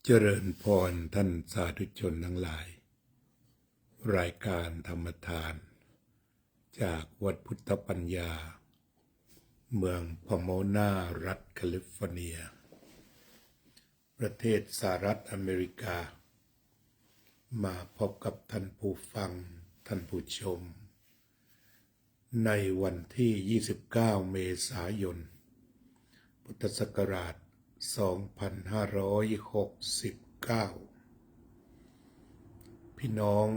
เจริญพรท่านสาธุชนทั้งหลาย รายการธรรมทานจากวัดพุทธปัญญาเมืองพาโมนารัฐแคลิฟอร์เนียประเทศสหรัฐอเมริกามาพบกับท่านผู้ฟังท่านผู้ชมในวันที่ 29 เมษายน พุทธศักราช 2569 พี่น้อง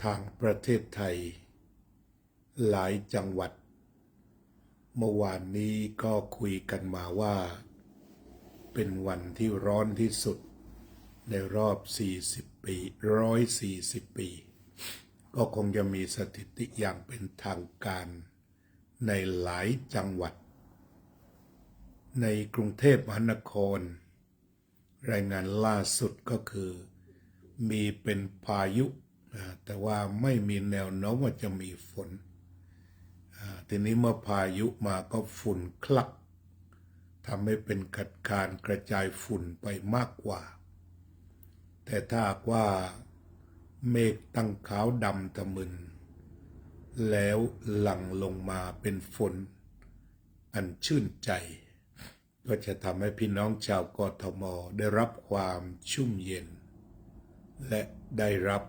ทางประเทศไทยหลายจังหวัดเมื่อวานนี้ก็คุยกันมาว่าเป็นวันที่ร้อนที่สุดในรอบ40 ปี140 ปีก็คงจะมีสถิติอย่างเป็นทางการในหลายจังหวัดในกรุงเทพมหานครรายงานล่าสุดก็คือมีเป็นพายุแต่ว่าไม่มีแนวโน้มว่าจะมีฝนทีนี้เมื่อพายุมาก็ฝุ่นคลักทำให้เป็นการกระจายฝุ่นไปมากกว่าแต่ถ้าว่าเมฆตั้งขาวดำทะมึนแล้วหลั่งลงมาเป็นฝนอันชื่นใจก็จะทำให้พี่น้องชาวกทมได้รับความชุ่มเย็นและได้รับ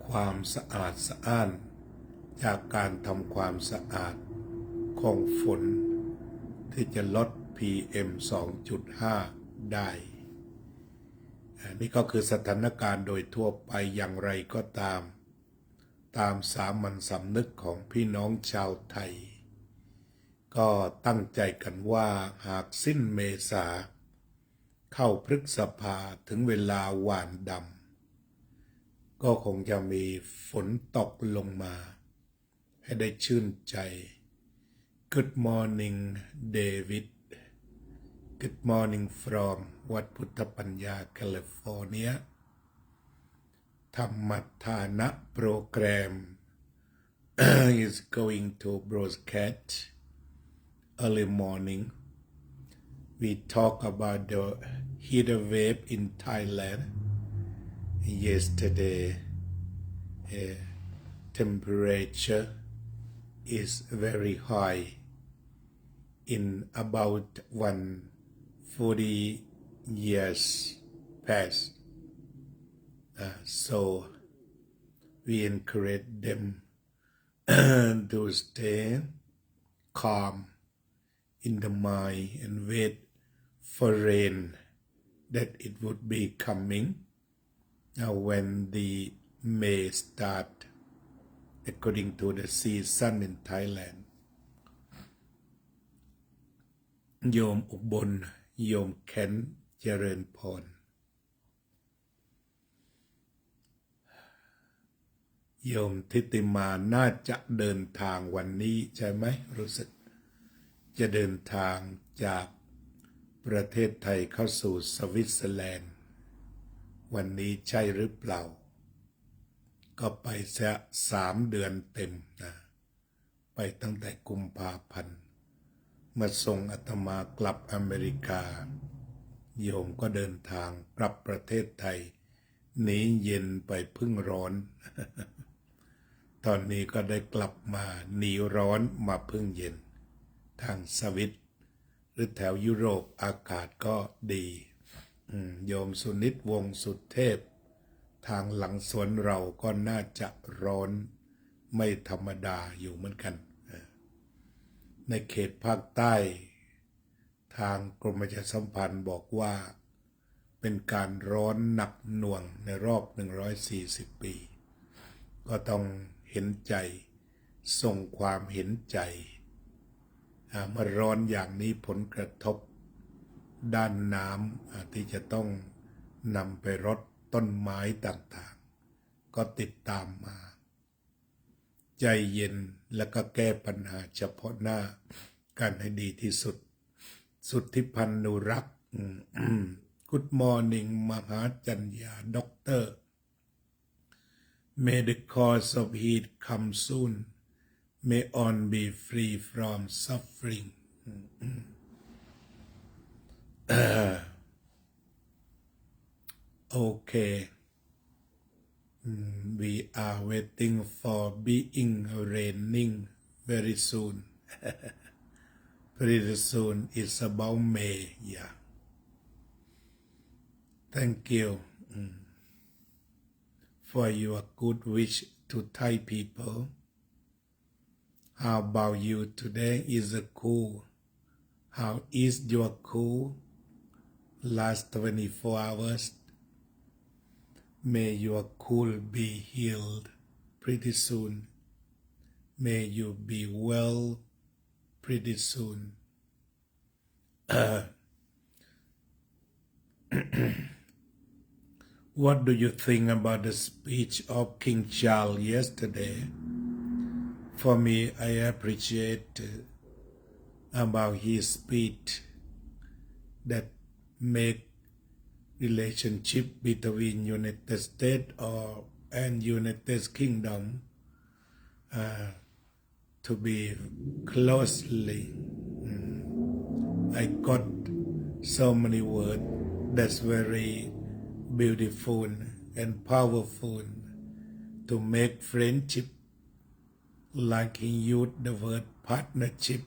ความสะอาดสะอ้านจากการทำความสะอาดของฝนที่จะลด PM 2.5 ได้นี่ก็คือสถานการณ์โดยทั่วไปอย่างไรก็ตามสามัญสำนึกของพี่น้องชาวไทยก็ตั้งใจกันว่าหากสิ้นเมษาเข้าพฤษภาถึงเวลาหว่านดำก็คงจะมีฝนตกลงมาให้ได้ชื่นใจ Good morning David Good morning from วัดพุทธปัญญาแคลิฟอร์เนียธรรมทานะโปรแกรม is going to broadcast early morning. We talk about the heat wave in Thailand. Yesterday, temperature is very high in about 140 years past. So we encourage them to stay calm in the mind and wait for rain that it would be coming when the May start according to the season in Thailand โยมอุบลโยมแค้นเจริญพรโยมทิติมาน่าจะเดินทางวันนี้ใช่ไหมรู้สึกจะเดินทางจากประเทศไทยเข้าสู่สวิตเซอร์แลนด์วันนี้ใช่หรือเปล่าก็ไปซะ3 เดือนเต็มนะไปตั้งแต่กุมภาพันธ์มาส่งอาตมากลับอเมริกาโยมก็เดินทางกลับประเทศไทยหนีเย็นไปพึ่งร้อน ตอนนี้ก็ได้กลับมาหนีร้อนมาพึ่งเย็นทางสวิตหรือแถวยุโรปอากาศก็ดีโยมสุนิตวงศ์สุเทพทางหลังสวนเราก็น่าจะร้อนไม่ธรรมดาอยู่เหมือนกันในเขตภาคใต้ทางกรมประชาสัมพันธ์บอกว่าเป็นการร้อนหนักหน่วงในรอบ140 ปีก็ต้องเห็นใจส่งความเห็นใจเมื่อร้อนอย่างนี้ผลกระทบด้านน้ำที่จะต้องนำไปรดต้นไม้ต่างๆก็ติดตามมาใจเย็นแล้วก็แก้ปัญหาเฉพาะหน้ากันให้ดีที่สุดสุทธิพันธ์นุรักษ์ Good morning มหาจัญญาด็อกเตอร์ May the cause of heat come soon. May all be free from suffering. Okay. We are waiting for being raining very soon. Pretty soon. It's about May. Yeah. Thank you for your good wish to Thai people. How about you today? Is it cool? How is your cool? Last 24 hours. May your cool be healed pretty soon. May you be well pretty soon. What do you think about the speech of King Charles yesterday? For me, I appreciate about his speech that make relationship between United States and United Kingdom to be closely. I got so many words that's very beautiful and powerful to make friendship, like he used the word partnership,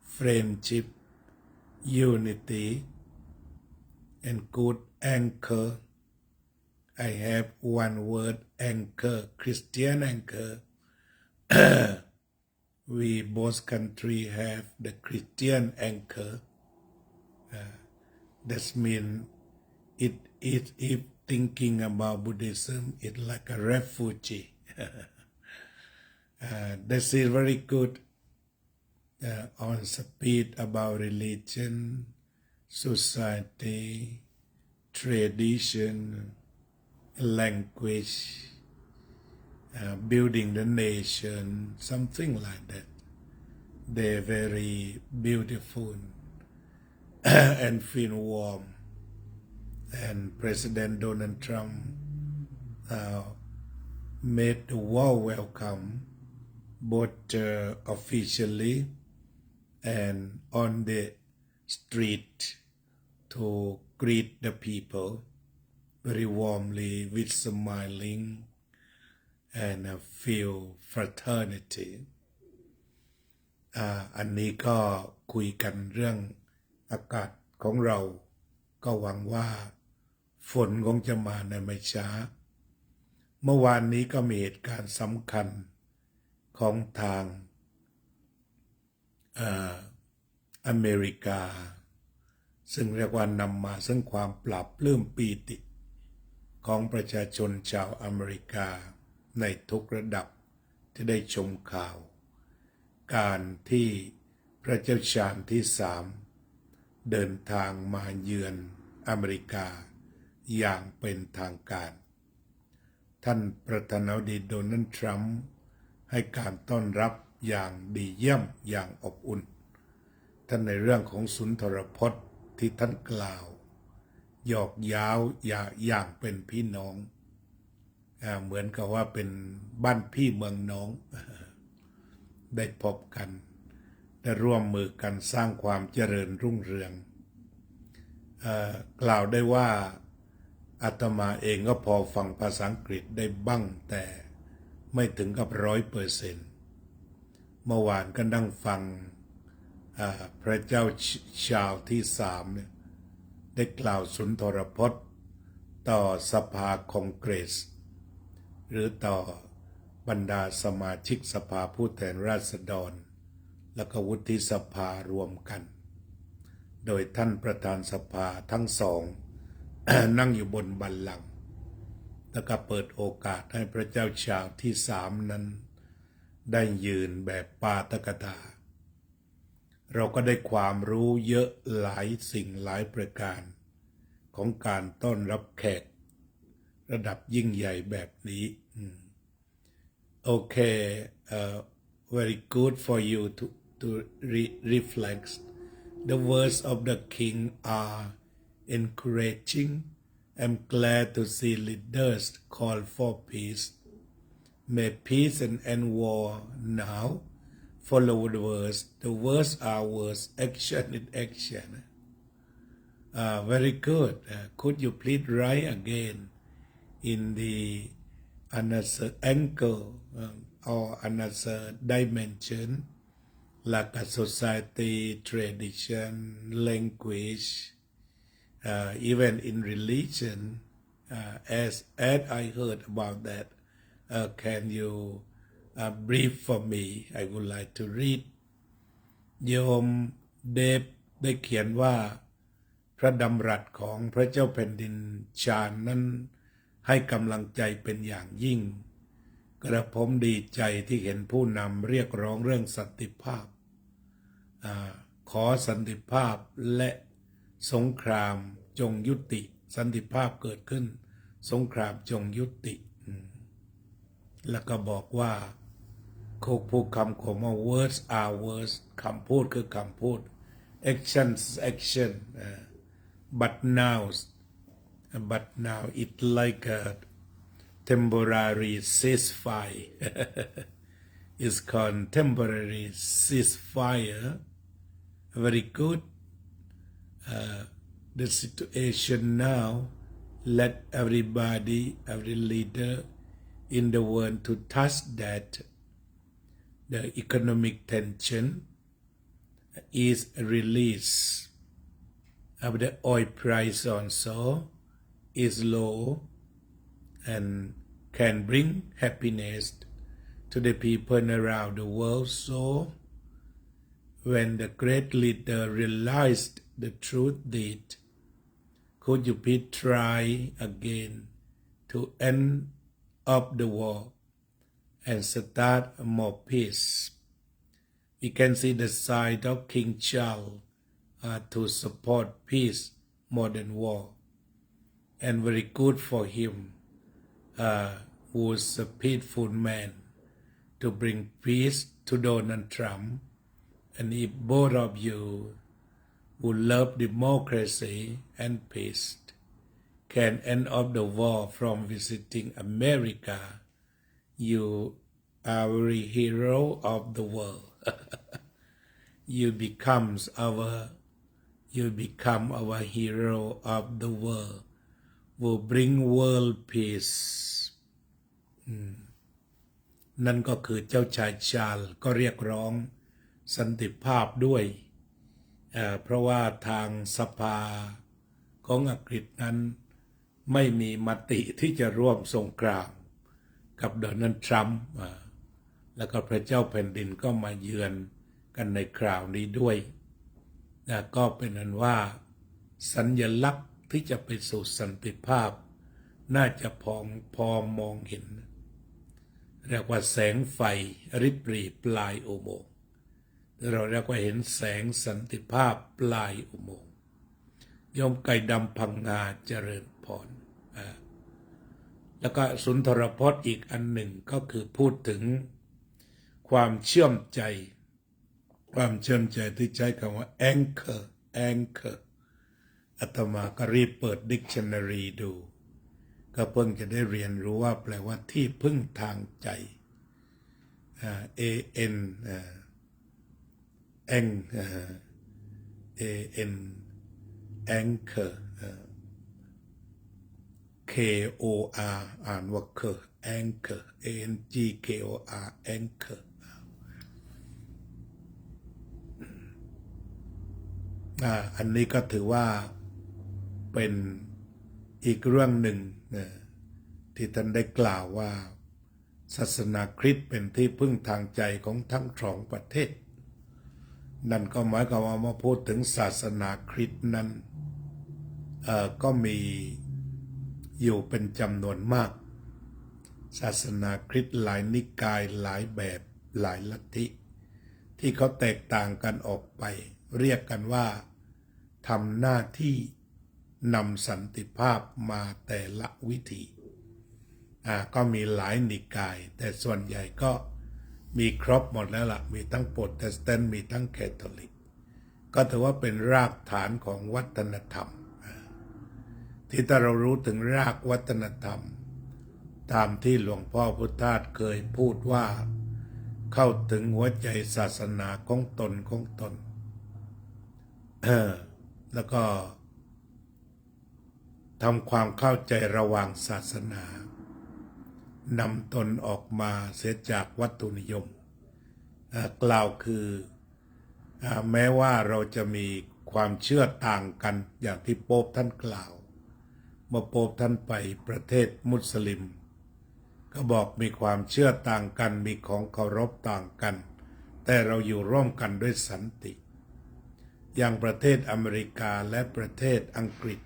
friendship, unity, and good anchor. I have one word, anchor, Christian anchor. We both country have the Christian anchor. That means it if thinking about Buddhism, it's like a refugee. This is very good on speed about religion, society, tradition, language, building the nation, something like that. They're very beautiful and feel warm. And President Donald Trump made the world welcome, both officially and on the street, to greet the people very warmly with smiling and feel fraternity. อันนี้ก็คุยกันเรื่องอากาศของเราก็หวังว่าฝนคงจะมาในไม่ช้าเมื่อวานนี้ก็มีเหตุการณ์สำคัญของทางอเมริกาซึ่งเรียกว่านำมาซึ่งความปลาบปลื้มปีติของประชาชนชาวอเมริกาในทุกระดับที่ได้ชมข่าวการที่พระเจ้าชาญที่3เดินทางมาเยือนอเมริกาอย่างเป็นทางการท่านประธานาธิบดีโดนัลด์ทรัมป์ให้การต้อนรับอย่างดีเยี่ยมอย่างอบอุ่นท่านในเรื่องของสุนทรพจน์ที่ท่านกล่าวหยอกเย้าอย่างเป็นพี่น้องเหมือนกับว่าเป็นบ้านพี่เมืองน้องได้พบกันได้ร่วมมือกันสร้างความเจริญรุ่งเรืองกล่าวได้ว่าอาตมาเองก็พอฟังภาษาอังกฤษได้บ้างแต่ไม่ถึงกับ100%เมื่อวานก็นั่งฟังพระเจ้าชาร์ลส์ที่3เนี่ยได้กล่าวสุนทรพจน์ต่อสภาคองเกรสหรือต่อบรรดาสมาชิกสภาผู้แทนราษฎรและก็วุฒิสภารวมกันโดยท่านประธานสภาทั้งสอง นั่งอยู่บนบัลลังก์แล้วก็เปิดโอกาสให้พระเจ้าชาร์ลส์ที่3นั้นได้ยืนแบบปาฐกถาเราก็ได้ความรู้เยอะหลายสิ่งหลายประการของการต้อนรับแขกระดับยิ่งใหญ่แบบนี้Okay, very good for you to reflect. The words of the king are encouraging. I'm glad to see leaders call for peace. May peace and end war now. Follow the words. The words are words. Action is action. Very good. Could you please write again in the another angle or another dimension, like a society, tradition, language, even in religion, as I heard about that. Can you brief for me? I would like to read. โยมเดฟได้เขียนว่าพระดำรัสของพระเจ้าแผ่นดินชาญนั้นให้กำลังใจเป็นอย่างยิ่งกระผมดีใจที่เห็นผู้นำเรียกร้องเรื่องสันติภาพขอสันติภาพและสงครามจงยุติสันติภาพเกิดขึ้นสงครามจงยุติแล้วก็บอกว่าพูดคำของว่า words are words คำพูดคือคำพูด actions action but now it like a temporary ceasefire is called temporary ceasefire very good the situation now let every leader in the world to touch that the economic tension is release of the oil price also is low and can bring happiness to the people around the world. So when the great leader realized the truth that could you please try again to end up the war and start more peace. We can see the side of King Charles to support peace more than war. And very good for him, who's a peaceful man, to bring peace to Donald Trump. And if both of you who love democracy and peace can end up the war from visiting America, you are a hero of the world. you become our hero of the world. Will bring world peace. นั่นก็คือเจ้าชายชาร์ลส์ก็เรียกร้องสันติภาพด้วยเพราะว่าทางสภาของอังกฤษนั้นไม่มีมติที่จะร่วมสงครามกับโดนัลด์ทรัมป์แล้วก็พระเจ้าแผ่นดินก็มาเยือนกันในคราวนี้ด้วยก็เป็นอันว่าสัญลักษณ์ที่จะไปสู่สันติภาพน่าจะพอมองเห็นเรียกว่าแสงไฟริบหรี่ปลายอุโมงค์เราเรียกว่าเห็นแสงสันติภาพปลายอุโมงค์โยมไก่ดำพังงาเจริญพรแล้วก็สุนทรพจน์อีกอันหนึ่งก็คือพูดถึงความเชื่อมใจที่ใช้คำว่า anchor อาตมาก็รีบเปิด dictionary ดูก็เพิ่งจะได้เรียนรู้ว่าแปลว่าที่พึ่งทางใจan anchor KOR อ่านว่าanchor ANGKOR anchor อันนี้ก็ถือว่าเป็นอีกเรื่องหนึ่งที่ท่านได้กล่าวว่าศาสนาคริสต์เป็นที่พึ่งทางใจของทั้งสองประเทศนั่นก็หมายความว่ามาพูดถึงศาสนาคริสต์นั้นก็มีอยู่เป็นจำนวนมากศาสนาคริสต์หลายนิกายหลายแบบหลายลัทธิที่เขาแตกต่างกันออกไปเรียกกันว่าทำหน้าที่นำสันติภาพมาแต่ละวิธีก็มีหลายนิกายแต่ส่วนใหญ่ก็มีครบหมดแล้วล่ะมีทั้งโปรเตสแตนต์มีทั้งแคทอลิกก็ถือว่าเป็นรากฐานของวัฒนธรรมที่ถ้าเรารู้ถึงรากวัฒนธรรมตามที่หลวงพ่อพุทธทาสเคยพูดว่าเข้าถึงหัวใจศาสนาของตนแล้วก็ ทำความเข้าใจระหว่างศาสนานำตนออกมาเสียจากวัตถุนิยมกล่าวคือแม้ว่าเราจะมีความเชื่อต่างกันอย่างที่โป๊ปท่านกล่าวเมื่อโป๊ปท่านไปประเทศมุสลิมก็บอกมีความเชื่อต่างกันมีของเคารพต่างกันแต่เราอยู่ร่วมกันด้วยสันติอย่างประเทศอเมริกาและประเทศอังกฤษ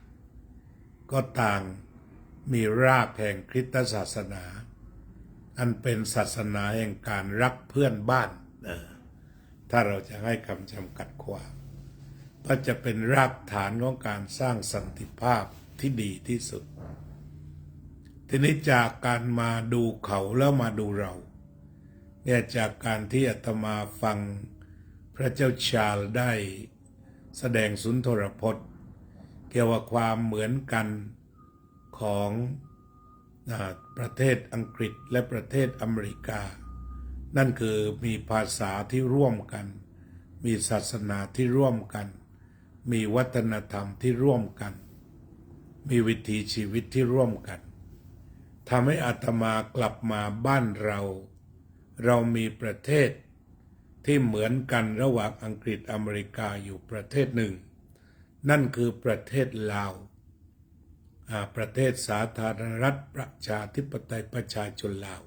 ก็ต่างมีรากแห่งคริสตศาสนาอันเป็นศาสนาแห่งการรักเพื่อนบ้านถ้าเราจะให้คำจำกัดความก็จะเป็นรากฐานของการสร้างสันติภาพที่ดีที่สุดทีนี้จากการมาดูเขาแล้วมาดูเราเนี่ยจากการที่อาตมาฟังพระเจ้าชาร์ลส์ได้แสดงสุนทรพจน์เกี่ยวกับความเหมือนกันของประเทศอังกฤษและประเทศอเมริกานั่นคือมีภาษาที่ร่วมกันมีศาสนาที่ร่วมกันมีวัฒนธรรมที่ร่วมกันมีวิถีชีวิตที่ร่วมกันทำให้อาตมากลับมาบ้านเรามีประเทศที่เหมือนกันระหว่างอังกฤษอเมริกาอยู่ประเทศหนึ่งนั่นคือประเทศลาวประเทศสาธารณรัฐประชาธิปไตยประชาชนลาว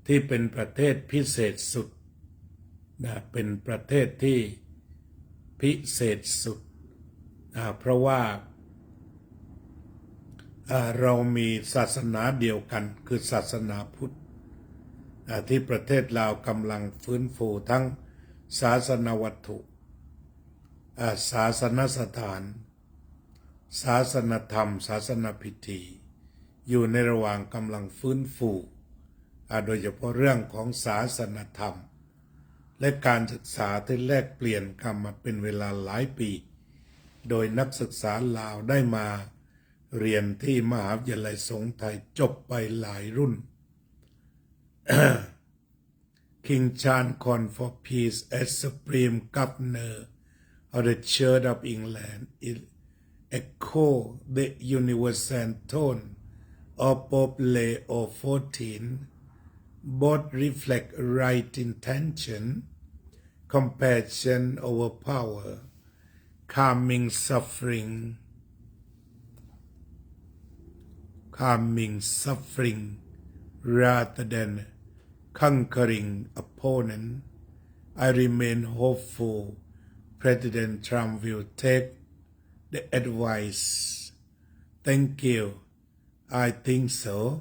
ที่เป็นประเทศพิเศษสุดเป็นประเทศที่พิเศษสุดเพราะว่าเรามีศาสนาเดียวกันคือศาสนาพุทธที่ประเทศลาวกำลังฟื้นฟูทั้งศาสนวัตถุศาสนสถานศาสนธรรมศาสนพิธีอยู่ในระหว่างกำลังฟื้นฟูโดยเฉพาะเรื่องของศาสนธรรมและการศึกษาที่แลกเปลี่ยนกันมาเป็นเวลาหลายปีโดยนักศึกษาลาวได้มาเรียนที่มหาวิทยาลัยสงฆ์ไทยจบไปหลายรุ่น King Charles called for peace as Supreme Governor of the Church of England. It echoed the universal tone of Pope Leo XIV. Both reflect right intention, compassion over power, calming suffering rather than conquering opponent. I remain hopeful President Trump will take the advice. Thank you. I think so.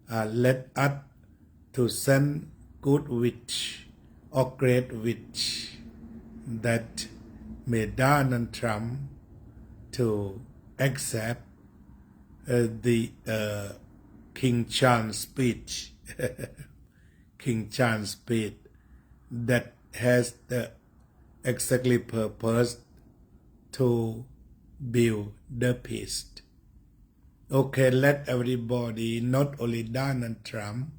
Let us to send good wish or great wish that may Donald Trump to accept the King Charles speech, King Charles speech that has the exactly purpose to build the peace. Okay, let everybody, not only Donald Trump,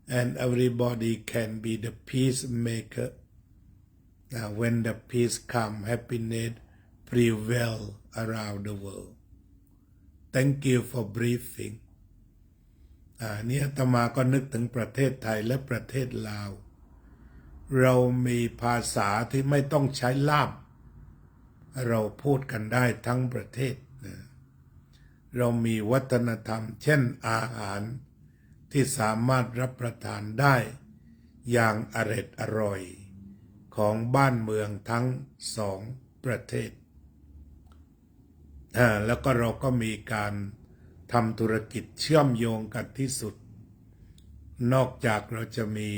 and everybody can be the peacemaker. When the peace come, happiness prevail around the world. Thank you for briefing. นี่อาตมาก็นึกถึงประเทศไทยและประเทศลาวเรามีภาษาที่ไม่ต้องใช้ล่ามเราพูดกันได้ทั้งประเทศเรามีวัฒนธรรมเช่นอาหารที่สามารถรับประทานได้อย่างอร่อยของบ้านเมืองทั้งสองประเทศแล้วก็เราก็มีการทำธุรกิจเชื่อมโยงกันที่สุดนอกจากเราจะมี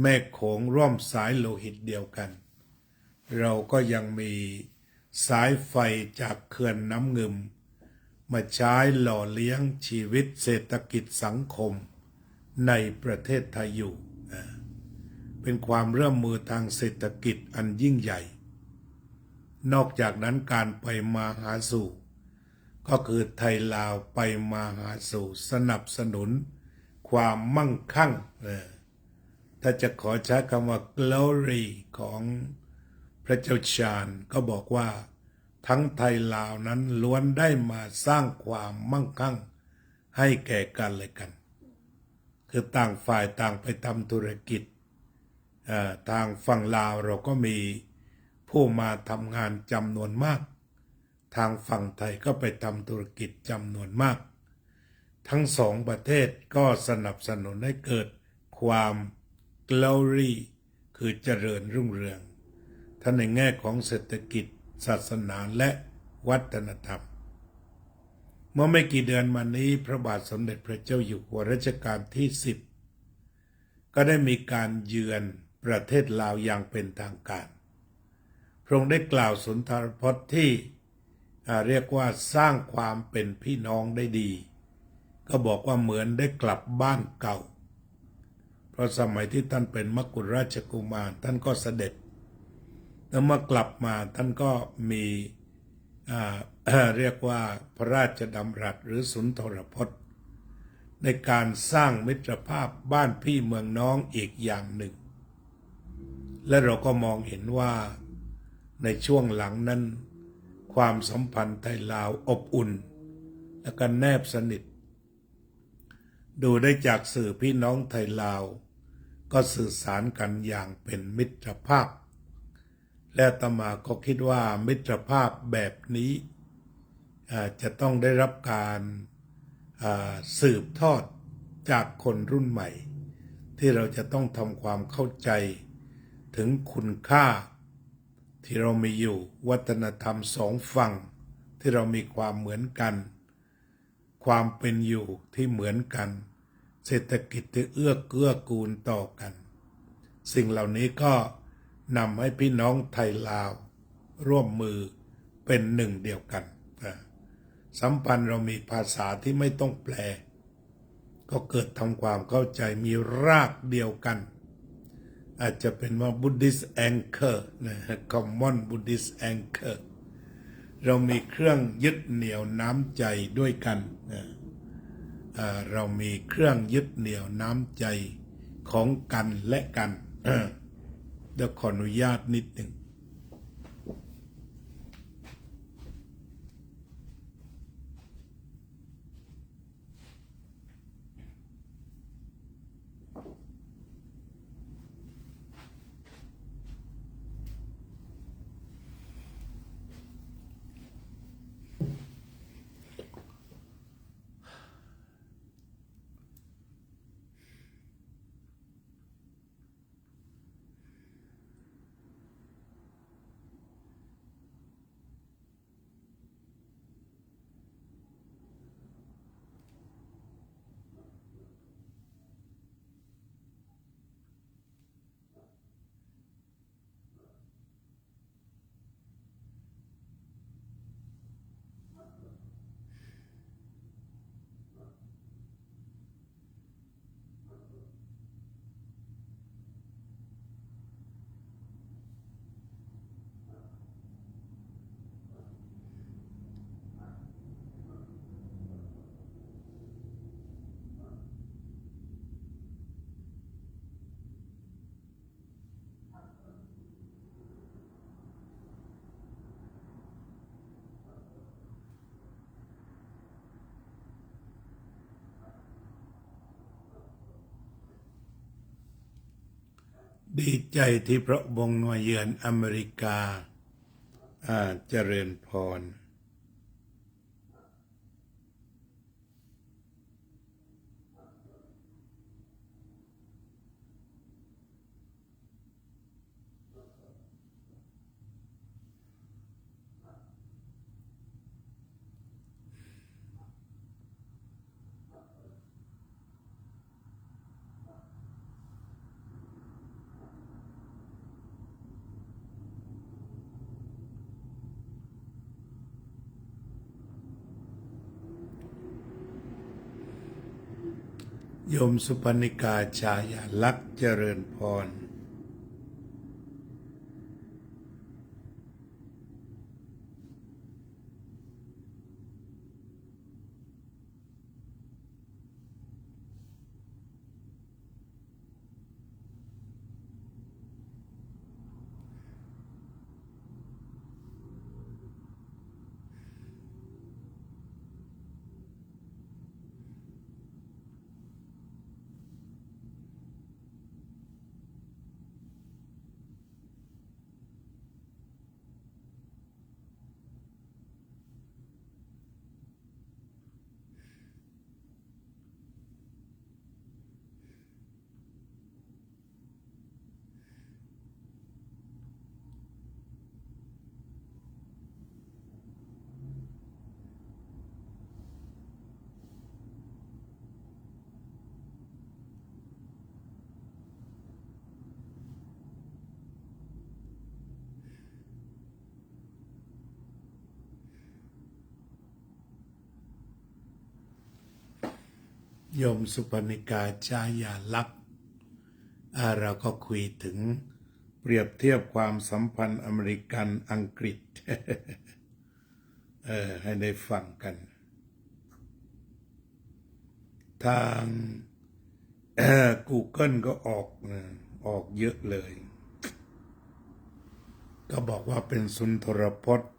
แม่โขงร่วมสายโลหิตเดียวกันเราก็ยังมีสายไฟจากเขื่อนน้ำงึมมาใช้หล่อเลี้ยงชีวิตเศรษฐกิจสังคมในประเทศไทยอยู่เป็นความร่วมมือทางเศรษฐกิจอันยิ่งใหญ่นอกจากนั้นการไปมาหาสู่ก็คือไทยลาวไปมาหาสู่สนับสนุนความมั่งคั่งถ้าจะขอใช้คำว่า glory ของพระเจ้าชาญก็บอกว่า ทั้งไทยลาวนั้นล้วนได้มาสร้างความมั่งคั่งให้แก่กันและกันคือต่างฝ่ายต่างไปทำธุรกิจทางฝั่งลาวเราก็มีผู้มาทำงานจำนวนมากทางฝั่งไทยก็ไปทำธุรกิจจำนวนมากทั้งสองประเทศก็สนับสนุนให้เกิดความ glory คือเจริญรุ่งเรืองทั้งในแง่ของเศรษฐกิจศาสนาและวัฒนธรรมเมื่อไม่กี่เดือนมานี้พระบาทสมเด็จพระเจ้าอยู่หัวรัชกาลที่10ก็ได้มีการเยือนประเทศลาวอย่างเป็นทางการพระองค์ได้กล่าวสุนทรพจน์ที่เรียกว่าสร้างความเป็นพี่น้องได้ดีก็บอกว่าเหมือนได้กลับบ้านเก่าเพราะสมัยที่ท่านเป็นมกุฎราชกุมารท่านก็เสด็จแล้วเมื่อกลับมาท่านก็มีเรียกว่าพระราชดำรัสหรือสุนทรพจน์ในการสร้างมิตรภาพบ้านพี่เมืองน้องอีกอย่างหนึ่งและเราก็มองเห็นว่าในช่วงหลังนั้นความสัมพันธ์ไทยลาวอบอุ่นและก็แนบสนิทดูได้จากสื่อพี่น้องไทยลาวก็สื่อสารกันอย่างเป็นมิตรภาพและอาตมาก็คิดว่ามิตรภาพแบบนี้จะต้องได้รับการสืบทอดจากคนรุ่นใหม่ที่เราจะต้องทำความเข้าใจถึงคุณค่าที่เรามีอยู่วัฒนธรรมสองฝั่งที่เรามีความเหมือนกันความเป็นอยู่ที่เหมือนกันเศรษฐกิจที่เอื้อเกื้อกูลต่อกันสิ่งเหล่านี้ก็นำให้พี่น้องไทยลาวร่วมมือเป็นหนึ่งเดียวกันสัมพันธ์เรามีภาษาที่ไม่ต้องแปลก็เกิดทำความเข้าใจมีรากเดียวกันอาจจะเป็นว่า Buddhist anchor นะ Common Buddhist anchor เรามีเครื่องยึดเหนี่ยวน้ำใจด้วยกันเรามีเครื่องยึดเหนี่ยวน้ำใจของกันและกันเดี๋ยวขออนุญาตนิดหนึ่งดีใจที่พระองค์มาเยือนอเมริกาเจริญพรโยมสุพรรณิกาชายาลักษณ์เจริญพร โยมสุปนิกาชายาลักษณ์เราก็คุยถึงเปรียบเทียบความสัมพันธ์อเมริกันอังกฤษ ให้ได้ฟังกันทาง Google ก็ออกเยอะเลย ก็บอกว่าเป็นสุนทรพจน์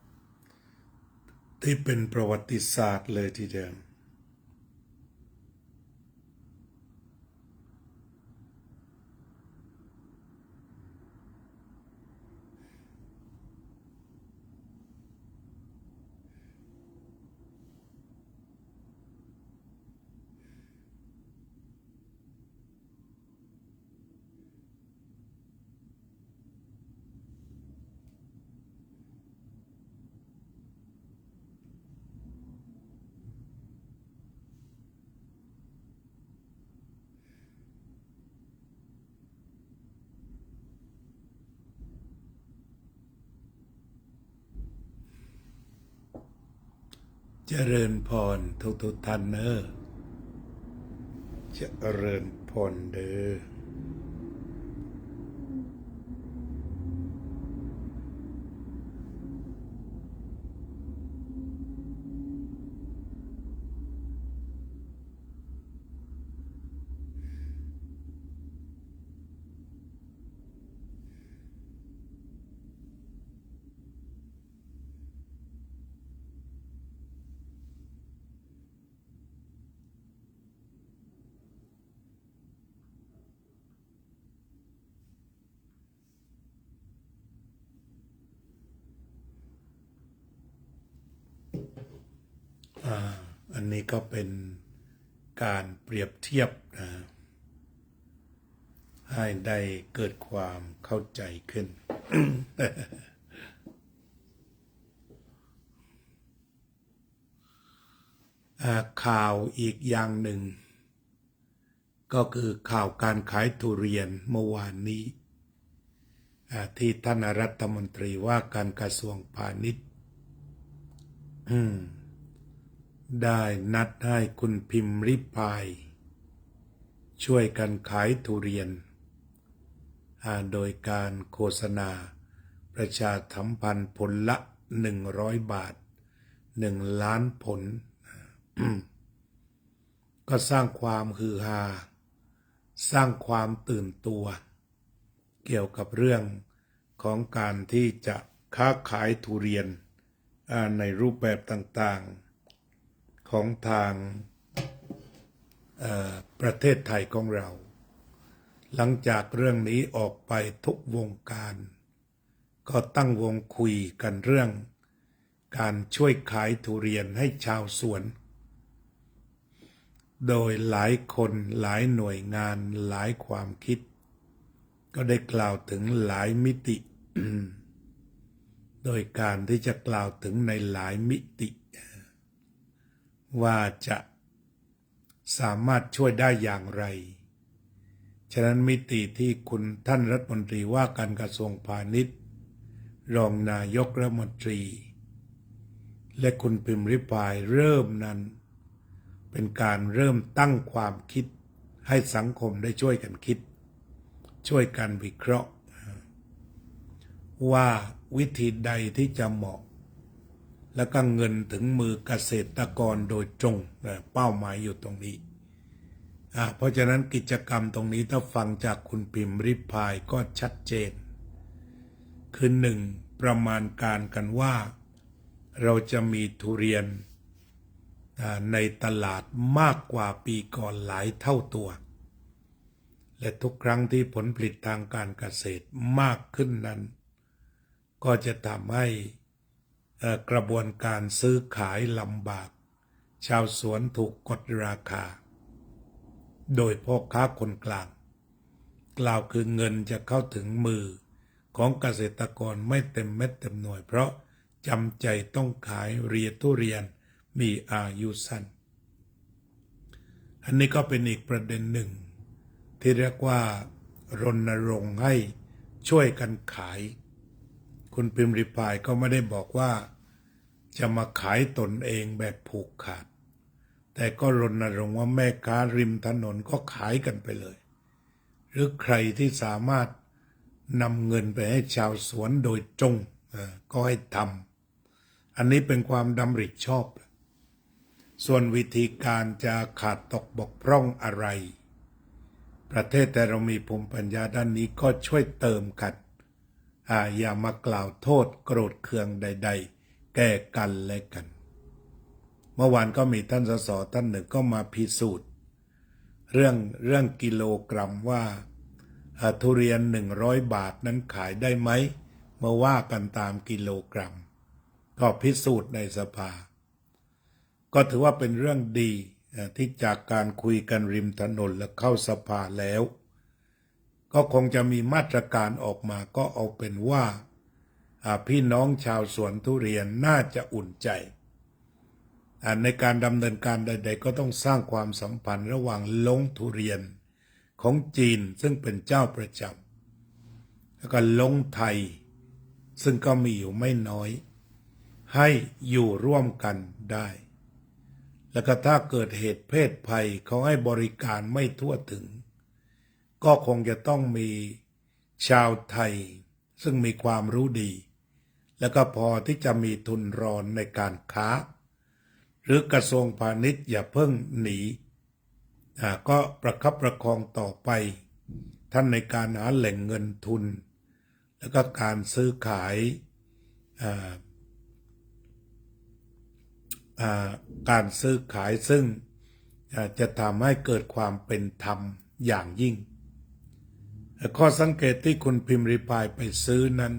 ที่เป็นประวัติศาสตร์เลยทีเดียวเจริญพรทุกท่านเนอะเจริญพรเด้ออันนี้ก็เป็นการเปรียบเทียบให้ได้เกิดความเข้าใจขึ้น ข่าวอีกอย่างหนึ่งก็คือข่าวการขายทุเรียนเมื่อวานนี้ที่ท่านรัฐมนตรีว่าการกระทรวงพาณิชย์ได้นัดให้คุณพิมพ์ริพายช่วยกันขายทุเรียนโดยการโฆษณาประชาสัมพันธ์ผลละ100 บาท1 ล้านผล ก็สร้างความฮือฮาสร้างความตื่นตัวเกี่ยวกับเรื่องของการที่จะค้าขายทุเรียนในรูปแบบต่างๆของทางประเทศไทยของเราหลังจากเรื่องนี้ออกไปทุกวงการก็ตั้งวงคุยกันเรื่องการช่วยขายทุเรียนให้ชาวสวนโดยหลายคนหลายหน่วยงานหลายความคิดก็ได้กล่าวถึงหลายมิติ โดยการที่จะกล่าวถึงในหลายมิติว่าจะสามารถช่วยได้อย่างไรฉะนั้นมิติที่คุณท่านรัฐมนตรีว่าการกระทรวงพาณิชย์รองนายกรัฐมนตรีและคุณพิมพ์ริพายเริ่มนั้นเป็นการเริ่มตั้งความคิดให้สังคมได้ช่วยกันคิดช่วยกันวิเคราะห์ว่าวิธีใดที่จะเหมาะแล้วก็เงินถึงมือเกษตรกรโดยตรงเป้าหมายอยู่ตรงนี้เพราะฉะนั้นกิจกรรมตรงนี้ถ้าฟังจากคุณพิมพ์ริพายก็ชัดเจนคือหนึ่งประมาณการกันว่าเราจะมีทุเรียนในตลาดมากกว่าปีก่อนหลายเท่าตัวและทุกครั้งที่ผลผลิตทางการเกษตรมากขึ้นนั้นก็จะทำให้กระบวนการซื้อขายลำบากชาวสวนถูกกดราคาโดยพ่อค้าคนกลางกล่าวคือเงินจะเข้าถึงมือของเกษตรกรไม่เต็มเม็ดเต็มหน่วยเพราะจำใจต้องขายทุเรียนมีอายุสั้นอันนี้ก็เป็นอีกประเด็นหนึ่งที่เรียกว่ารณรงค์ให้ช่วยกันขายคุณพิมพ์ริพายก็ไม่ได้บอกว่าจะมาขายตนเองแบบผูกขาดแ แต่ก็รณรงค์ว่าแม่ค้าริมถนนก็ขายกันไปเลยหรือใครที่สามารถนำเงินไปให้ชาวสวนโดยตรงก็ให้ทำอันนี้เป็นความดำริชอบส่วนวิธีการจะขาดตกบกพร่องอะไรประเทศแต่เรามีภูมิปัญญาด้านนี้ก็ช่วยเติมกันอย่ามากล่าวโทษโกรธเคืองใดๆแก่กันและกันเมื่อวานก็มีท่านสสท่านหนึ่งก็มาพิสูจน์เรื่องกิโลกรัมว่าทุเรียน100 บาทนั้นขายได้ไหมมาว่ากันตามกิโลกรัมก็พิสูจน์ในสภาก็ถือว่าเป็นเรื่องดีที่จากการคุยกันริมถนนและเข้าสภาแล้วก็คงจะมีมาตรการออกมาก็เอาเป็นว่าพี่น้องชาวสวนทุเรียนน่าจะอุ่นใจในการดำเนินการใดๆก็ต้องสร้างความสัมพันธ์ระหว่างลงทุเรียนของจีนซึ่งเป็นเจ้าประจำแล้วก็ลงไทยซึ่งก็มีอยู่ไม่น้อยให้อยู่ร่วมกันได้แล้วก็ถ้าเกิดเหตุเพศภัยเขาให้บริการไม่ทั่วถึงก็คงจะต้องมีชาวไทยซึ่งมีความรู้ดีแล้วก็พอที่จะมีทุนรอนในการค้าหรือกระทรวงพาณิชย์อย่าเพิ่งหนีก็ประคับประคองต่อไปท่านในการหาแหล่งเงินทุนแล้วก็การซื้อขายการซื้อขายซึ่งจะทำให้เกิดความเป็นธรรมอย่างยิ่งข้อสังเกตที่คุณพิมพ์ริพายไปซื้อนั้น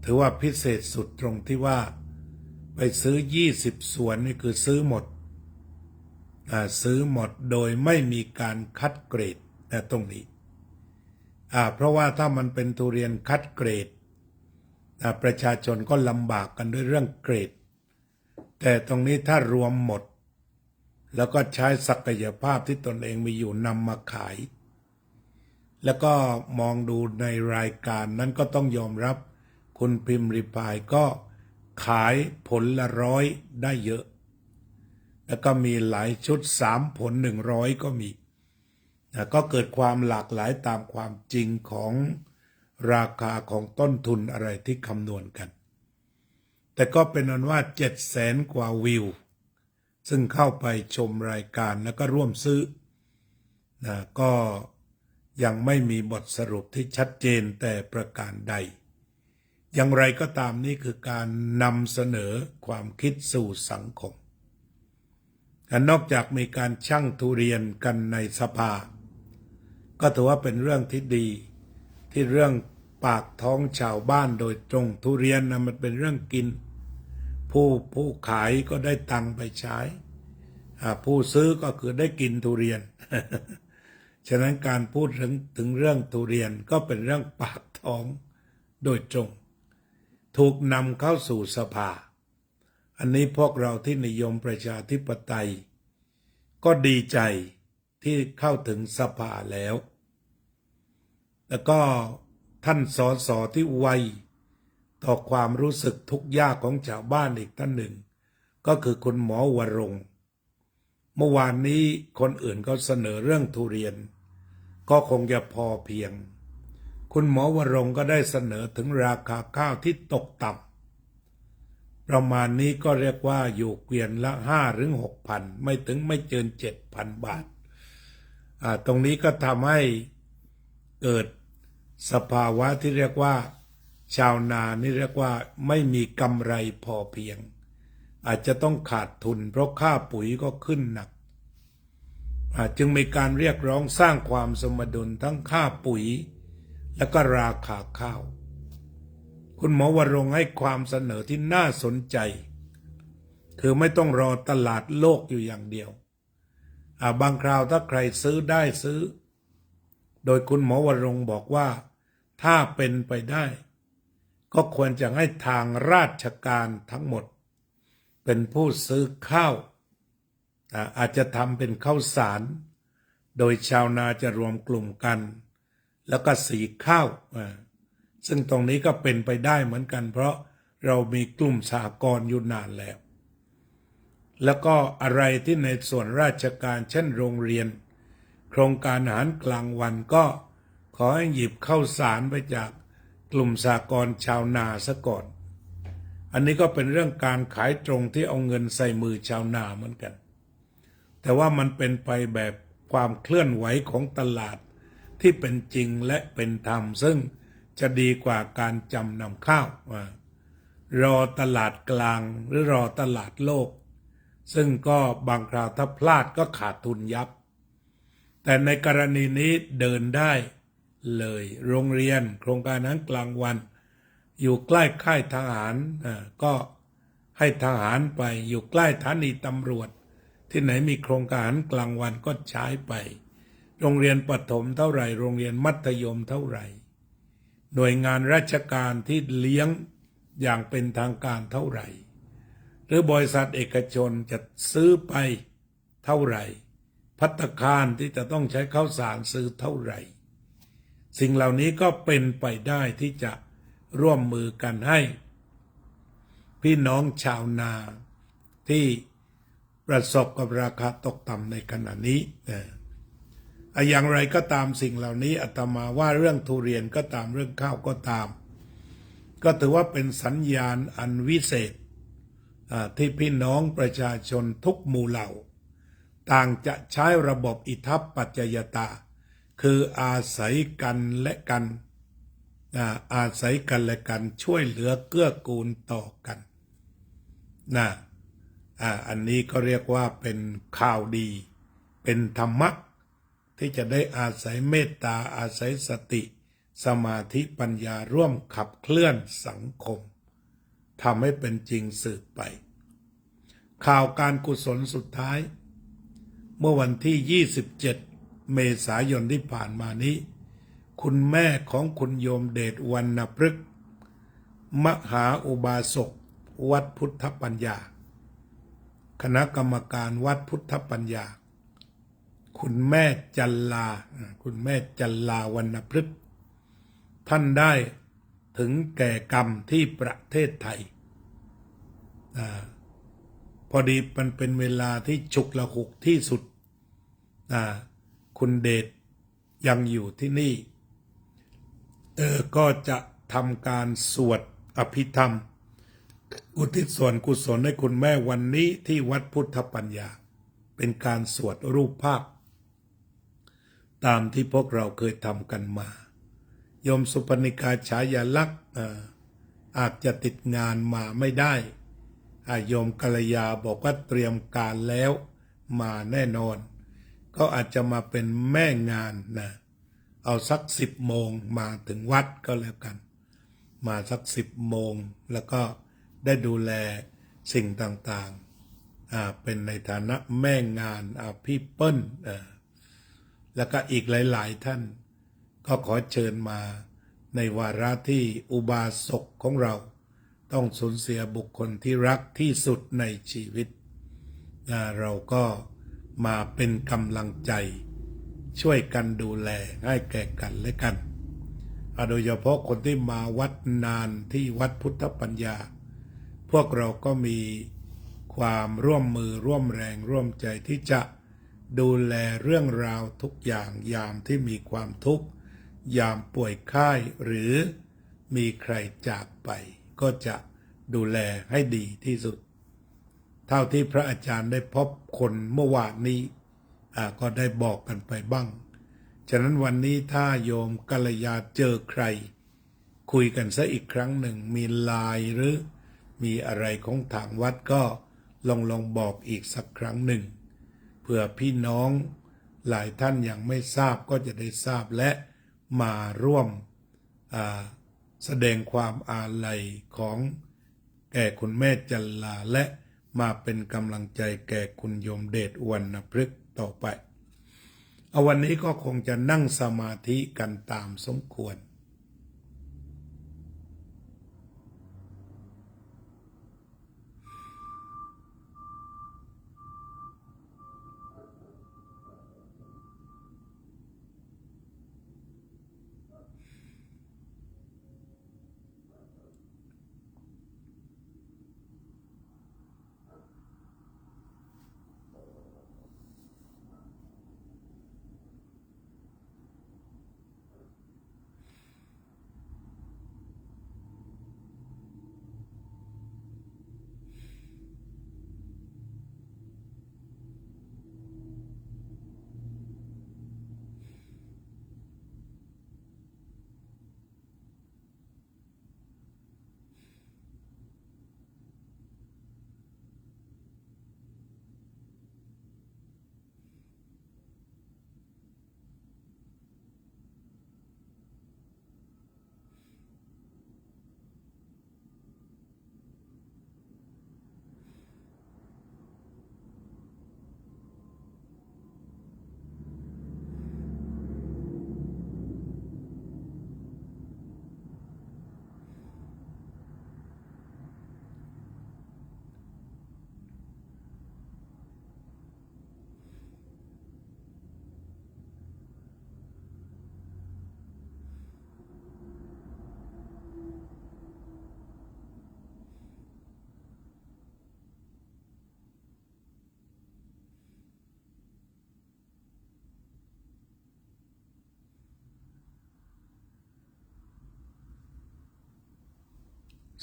ถือว่าพิเศษสุดตรงที่ว่าไปซื้อ20 สวนนี่คือซื้อหมดโดยไม่มีการคัดเกรดตรงนี้เพราะว่าถ้ามันเป็นทุเรียนคัดเกรดประชาชนก็ลำบากกันด้วยเรื่องเกรดแต่ตรงนี้ถ้ารวมหมดแล้วก็ใช้ศักยภาพที่ตนเองมีอยู่นำมาขายแล้วก็มองดูในรายการนั้นก็ต้องยอมรับคุณพิมพ์ริพายก็ขายผลละ100ได้เยอะแล้วก็มีหลายชุด3 ผล100ก็มีก็เกิดความหลากหลายตามความจริงของราคาของต้นทุนอะไรที่คำนวณกันแต่ก็เป็นอันว่า700,000 กว่าวิวซึ่งเข้าไปชมรายการแล้วก็ร่วมซื้อก็ยังไม่มีบทสรุปที่ชัดเจนแต่ประการใดอย่างไรก็ตามนี่คือการนำเสนอความคิดสู่สังคมนอกจากมีการชั่งทุเรียนกันในสภาก็ถือว่าเป็นเรื่องที่ดีที่เรื่องปากท้องชาวบ้านโดยตรงทุเรียนนะมันเป็นเรื่องกินผู้ขายก็ได้ตังค์ไปใช้ผู้ซื้อก็คือได้กินทุเรียน ฉะนั้นการพูดถึงเรื่องทุเรียนก็เป็นเรื่องปากท้องโดยตรงถูกนำเข้าสู่สภาอันนี้พวกเราที่นิยมประชาธิปไตยก็ดีใจที่เข้าถึงสภาแล้วแล้วก็ท่านสสที่ไวต่อความรู้สึกทุกข์ยากของชาวบ้านอีกท่านหนึ่งก็คือคุณหมอวรงค์เมื่อวานนี้คนอื่นก็เสนอเรื่องทุเรียนก็คงจะพอเพียงคุณหมอวรงค์ก็ได้เสนอถึงราคาข้าวที่ตกต่ำประมาณนี้ก็เรียกว่าอยู่เกวียนละ5 ถึง 6,000ไม่ถึงไม่เกิน 7,000 บาทตรงนี้ก็ทำให้เกิดสภาวะที่เรียกว่าชาวนานี่เรียกว่าไม่มีกำไรพอเพียงอาจจะต้องขาดทุนเพราะค่าปุ๋ยก็ขึ้นหนักจึงมีการเรียกร้องสร้างความสมดุลทั้งค่าปุ๋ยและก็ราคาข้าวคุณหมอวรงค์ให้ความเสนอที่น่าสนใจคือไม่ต้องรอตลาดโลกอยู่อย่างเดียวบางคราวถ้าใครซื้อได้ซื้อโดยคุณหมอวรงค์บอกว่าถ้าเป็นไปได้ก็ควรจะให้ทางราชการทั้งหมดเป็นผู้ซื้อข้าวอาจจะทำเป็นข้าวสารโดยชาวนาจะรวมกลุ่มกันแล้วก็สีข้าวซึ่งตรงนี้ก็เป็นไปได้เหมือนกันเพราะเรามีกลุ่มสหกรณ์อยู่นานแล้ว แล้วก็อะไรที่ในส่วนราชการเช่นโรงเรียนโครงการอาหารกลางวันก็ขอให้หยิบข้าวสารไปจากกลุ่มสหกรณ์ชาวนาซะก่อนอันนี้ก็เป็นเรื่องการขายตรงที่เอาเงินใส่มือชาวนาเหมือนกันแต่ว่ามันเป็นไปแบบความเคลื่อนไหวของตลาดที่เป็นจริงและเป็นธรรมซึ่งจะดีกว่าการจำนำข้าวรอตลาดกลางหรือรอตลาดโลกซึ่งก็บางคราวถ้าพลาดก็ขาดทุนยับแต่ในกรณีนี้เดินได้เลยโรงเรียนโครงการอาหารกลางวันอยู่ใกล้ค่ายทหารก็ให้ทหารไปอยู่ใกล้สถานีตำรวจที่ไหนมีโครงการอาหารกลางวันก็ใช้ไปโรงเรียนประถมเท่าไหร่โรงเรียนมัธยมเท่าไหร่หน่วยงานราชการที่เลี้ยงอย่างเป็นทางการเท่าไหร่หรือบริษัทเอกชนจะซื้อไปเท่าไหร่ภัตตาคารที่จะต้องใช้ข้าวสารซื้อเท่าไหร่สิ่งเหล่านี้ก็เป็นไปได้ที่จะร่วมมือกันให้พี่น้องชาวนาที่ประสบกับราคาตกต่ำในขณะนี้อย่างไรก็ตามสิ่งเหล่านี้อาตมาว่าเรื่องทุเรียนก็ตามเรื่องข้าวก็ตามก็ถือว่าเป็นสัญญาณอันวิเศษที่พี่น้องประชาชนทุกหมู่เหล่าต่างจะใช้ระบบอิทัปปัจจยตาคืออาศัยกันและกันอาศัยกันและกันช่วยเหลือเกื้อกูลต่อกันอันนี้ก็เรียกว่าเป็นข่าวดีเป็นธรรมะที่จะได้อาศัยเมตตาอาศัยสติสมาธิปัญญาร่วมขับเคลื่อนสังคมทำให้เป็นจริงสืบไปข่าวการกุศลสุดท้ายเมื่อวันที่27 เมษายนที่ผ่านมานี้คุณแม่ของคุณโยมเดชวรรณพฤกษ์มหาอุบาสกวัดพุทธปัญญาคณะกรรมการวัดพุทธปัญญาคุณแม่จันลาวรรณพฤกษ์ท่านได้ถึงแก่กรรมที่ประเทศไทยพอดีมันเป็นเวลาที่ฉุกละหุกที่สุดคุณเดชยังอยู่ที่นี่ก็จะทำการสวดอภิธรรมอุทิศส่วนกุศลให้คุณแม่วันนี้ที่วัดพุทธปัญญาเป็นการสวดรูปภาพตามที่พวกเราเคยทำกันมาโยมสุปนิกาฉายาลักษณ์อาจจะติดงานมาไม่ได้โยมกัลยาบอกว่าเตรียมการแล้วมาแน่นอนก็อาจจะมาเป็นแม่งานเอาสัก10 โมงมาถึงวัดก็แล้วกันมาสัก10 โมงแล้วก็ได้ดูแลสิ่งต่างๆเป็นในฐานะแม่งานพี่เปิ้ลแล้วก็อีกหลายๆท่านก็ขอเชิญมาในวาระที่อุบาสกของเราต้องสูญเสียบุคคลที่รักที่สุดในชีวิตเราก็มาเป็นกำลังใจช่วยกันดูแลให้แก่กันและกันโดยเฉพาะคนที่มาวัดนานที่วัดพุทธปัญญาพวกเราก็มีความร่วมมือร่วมแรงร่วมใจที่จะดูแลเรื่องราวทุกอย่างยามที่มีความทุกข์ยามป่วยไข้หรือมีใครจากไปก็จะดูแลให้ดีที่สุดเท่าที่พระอาจารย์ได้พบคนเมื่อวานนี้ก็ได้บอกกันไปบ้างฉะนั้นวันนี้ถ้าโยมกัลยาเจอใครคุยกันซะอีกครั้งหนึ่งมีไลน์หรือมีอะไรของทางวัดก็ลองบอกอีกสักครั้งหนึ่งเพื่อพี่น้องหลายท่านยังไม่ทราบก็จะได้ทราบและมาร่วมแสดงความอาลัยของแก่คุณแม่จันลาและมาเป็นกำลังใจแก่คุณโยมเดชวรรณพฤกษ์ต่อไปวันนี้ก็คงจะนั่งสมาธิกันตามสมควร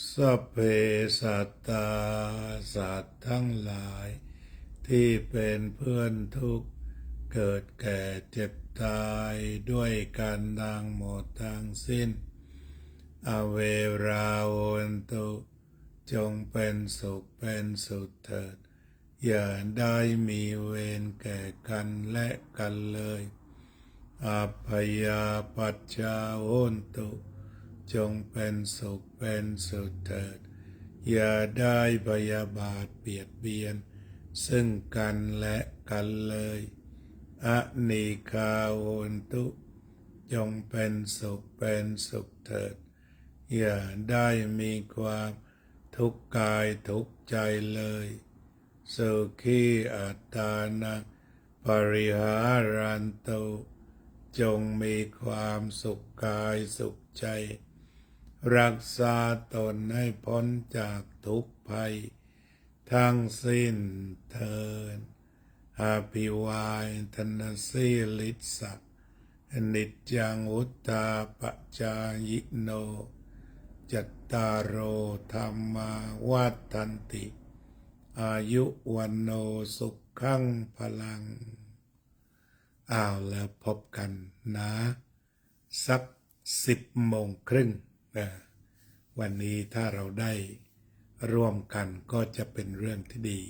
สัพเพสัตตาสัตว์ทั้งหลายที่เป็นเพื่อนทุกข์เกิดแก่เจ็บตายด้วยกันทั้งหมดทั้งสิ้นอเวราโอนตุจงเป็นสุขเป็นสุขเถิดอย่าได้มีเวรแก่กันและกันเลยอัพพยาปัจจาโอนตุจงเป็นสุขเป็นสุขเถิดอย่าได้พยาบาทเบียดเบียนซึ่งกันและกันเลยอนิคาโอนตุจงเป็นสุขเป็นสุขเถิดอย่าได้มีความทุกข์กายทุกข์ใจเลยสุขีอัตตานังปริหารันตุจงมีความสุขกายสุขใจรักษาตนให้พ้นจากทุกภัยทั้งสิ้นเถิดอภิวายทนาสีลิสะนิจจังอุตตาปจายโนจัตตารโอธรรมาวัฏันติอายุวันโนสุขังพลังแล้วพบกันนะสัก10:30นะวันนี้ถ้าเราได้ร่วมกันก็จะเป็นเรื่องที่ดี